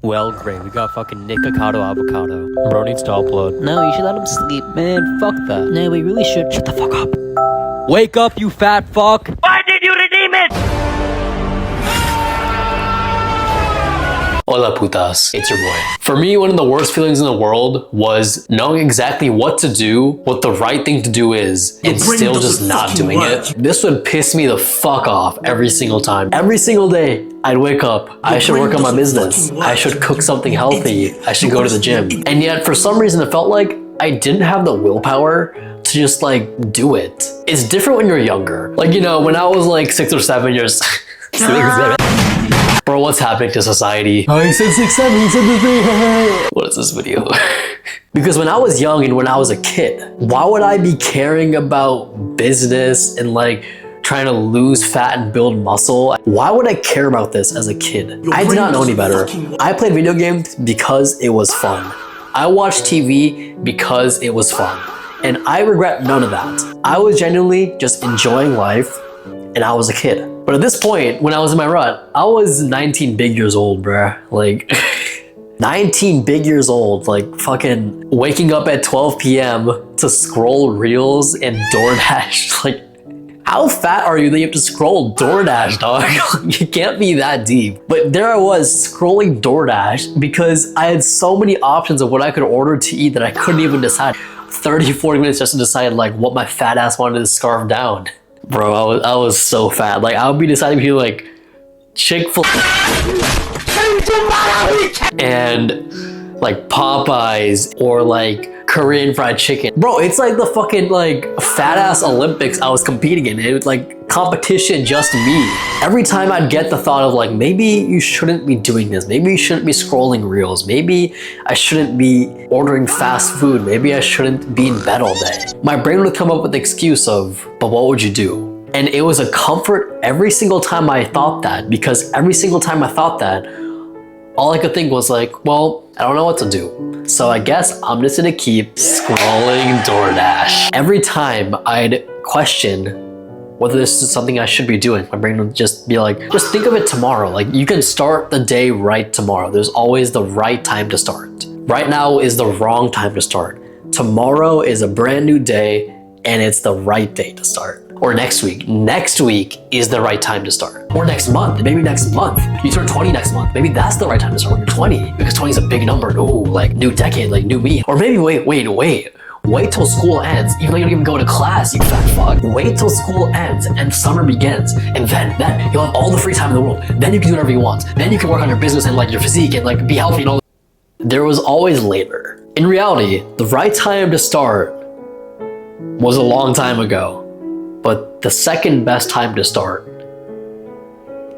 Well, great. We got fucking Nick Avocado. Bro needs to upload. No, you should let him sleep. Man, fuck that. No, we really should. Shut the fuck up. Wake up, you fat fuck! Why did you redeem it? Hola putas, it's your boy. For me, one of the worst feelings in the world was knowing exactly what to do, what the right thing to do is, and still just not doing it. This would piss me the fuck off every single time. Every single day, I'd wake up, I should work on my business, I should cook something healthy, I should go to the gym. And yet, for some reason, it felt like I didn't have the willpower to just like do it. It's different when you're younger. Like, you know, when I was like 6 or 7 years, Bro, what's happening to society? Oh, he said 6, 7, he said the thing. What is this video? Because when I was young and when I was a kid, why would I be caring about business and like trying to lose fat and build muscle? Why would I care about this as a kid? I did not know any better. I played video games because it was fun. I watched TV because it was fun. And I regret none of that. I was genuinely just enjoying life and I was a kid. But at this point, when I was in my rut, I was 19 big years old, bruh. Like, 19 big years old, like fucking waking up at 12 p.m. to scroll Reels and DoorDash. Like, how fat are you that you have to scroll DoorDash, dog? You can't be that deep. But there I was scrolling DoorDash because I had so many options of what I could order to eat that I couldn't even decide. 30, 40 minutes just to decide like what my fat ass wanted to scarf down. Bro, I was so fat. Like, I would be deciding between like Chick-fil-A and like Popeyes or like Korean fried chicken. Bro, it's like the fucking like fat ass Olympics I was competing in. It was like competition, just me. Every time I'd get the thought of like, maybe you shouldn't be doing this. Maybe you shouldn't be scrolling Reels. Maybe I shouldn't be ordering fast food. Maybe I shouldn't be in bed all day. My brain would come up with the excuse of, but what would you do? And it was a comfort every single time I thought that, because every single time I thought that, all I could think was like, well, I don't know what to do. So I guess I'm just gonna keep scrolling DoorDash. Every time I'd question whether this is something I should be doing, my brain would just be like, just think of it tomorrow. Like, you can start the day right tomorrow. There's always the right time to start. Right now is the wrong time to start. Tomorrow is a brand new day and it's the right day to start. Or next week. Next week is the right time to start. Or next month. Maybe next month. You turn 20 next month. Maybe that's the right time to start when you're 20. Because 20 is a big number. Ooh, like new decade, like new me. Or maybe wait till school ends, even though you don't even go to class, you fat fuck. Wait till school ends and summer begins. And then you'll have all the free time in the world. Then you can do whatever you want. Then you can work on your business and like your physique and like be healthy and all. There was always later. In reality, the right time to start was a long time ago. But the second best time to start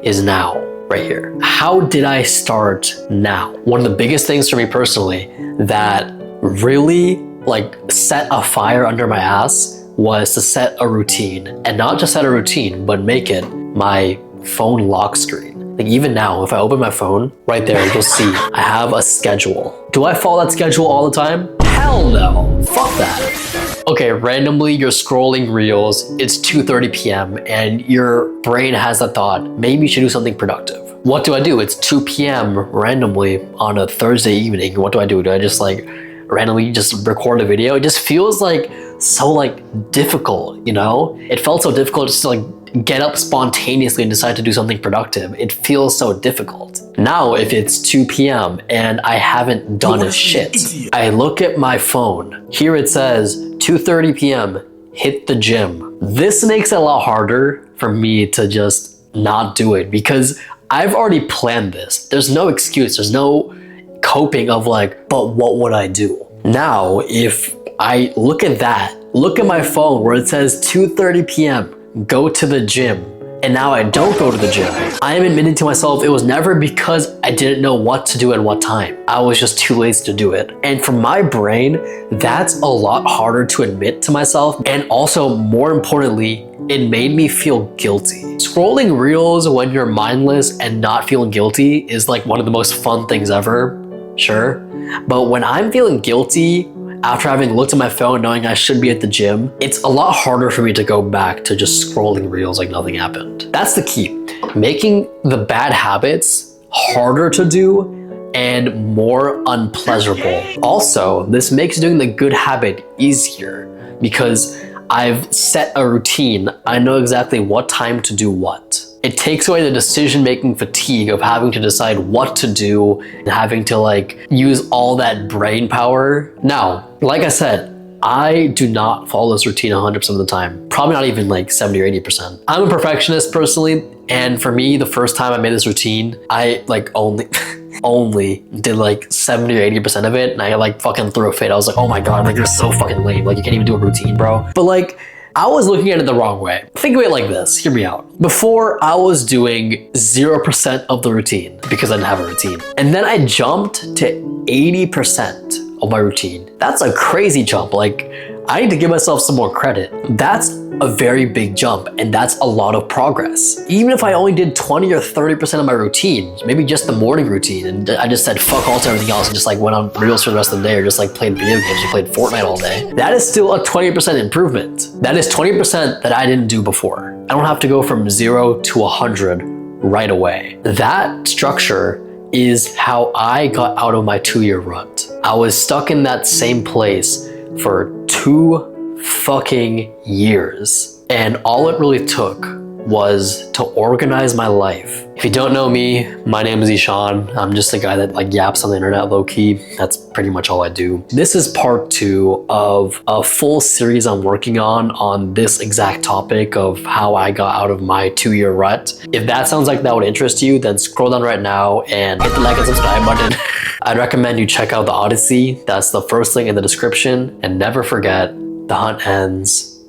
is now, right here. How did I start now? One of the biggest things for me personally that really like set a fire under my ass was to set a routine. And not just set a routine, but make it my phone lock screen. Like, even now, if I open my phone, right there, you'll see I have a schedule. Do I follow that schedule all the time? Hell no, fuck that. Okay, randomly you're scrolling Reels, it's 2:30 p.m. and your brain has the thought, maybe you should do something productive. What do? It's 2 p.m. randomly on a Thursday evening. What do? Do I just like randomly just record a video? It just feels like so like difficult, you know? It felt so difficult just to like get up spontaneously and decide to do something productive. It feels so difficult. Now, if it's 2 p.m. and I haven't done a shit, I look at my phone. Here it says 2:30 p.m. hit the gym. This makes it a lot harder for me to just not do it because I've already planned this. There's no excuse. There's no coping of like, but what would I do? Now, if I look at that, look at my phone where it says 2:30 p.m. go to the gym, and now I don't go to the gym. I am admitting to myself it was never because I didn't know what to do at what time. I was just too lazy to do it. And for my brain, that's a lot harder to admit to myself. And also, more importantly, it made me feel guilty. Scrolling Reels when you're mindless and not feeling guilty is like one of the most fun things ever, sure. But when I'm feeling guilty after having looked at my phone knowing I should be at the gym, it's a lot harder for me to go back to just scrolling Reels like nothing happened. That's the key. Making the bad habits harder to do and more unpleasurable. Also, this makes doing the good habit easier because I've set a routine. I know exactly what time to do what. It takes away the decision-making fatigue of having to decide what to do and having to like use all that brain power. Now, like I said, I do not follow this routine 100% of the time. Probably not even like 70 or 80%. I'm a perfectionist personally, and for me, the first time I made this routine, I like only did like 70 or 80% of it, and I like fucking threw a fit. I was like, oh my god, like you're so fucking lame. Like you can't even do a routine, bro. But like, I was looking at it the wrong way. Think of it like this, hear me out. Before, I was doing 0% of the routine because I didn't have a routine. And then I jumped to 80% of my routine. That's a crazy jump. Like, I need to give myself some more credit. That's a very big jump, and that's a lot of progress. Even if I only did 20 or 30% of my routine, maybe just the morning routine, and I just said fuck all to everything else and just like went on reels for the rest of the day or just like played video games or played Fortnite all day, that is still a 20% improvement. That is 20% that I didn't do before. I don't have to go from 0 to 100 right away. That structure is how I got out of my 2-year rut. I was stuck in that same place for 2 fucking years. And all it really took was to organize my life. If you don't know me, my name is Ishan. I'm just a guy that like yaps on the internet low-key. That's pretty much all I do. This is part 2 of a full series I'm working on this exact topic of how I got out of my 2-year rut. If that sounds like that would interest you, then scroll down right now and hit the like and subscribe button. I'd recommend you check out the Odyssey. That's the first link in the description. And never forget, the hunt ends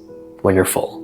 when you're full.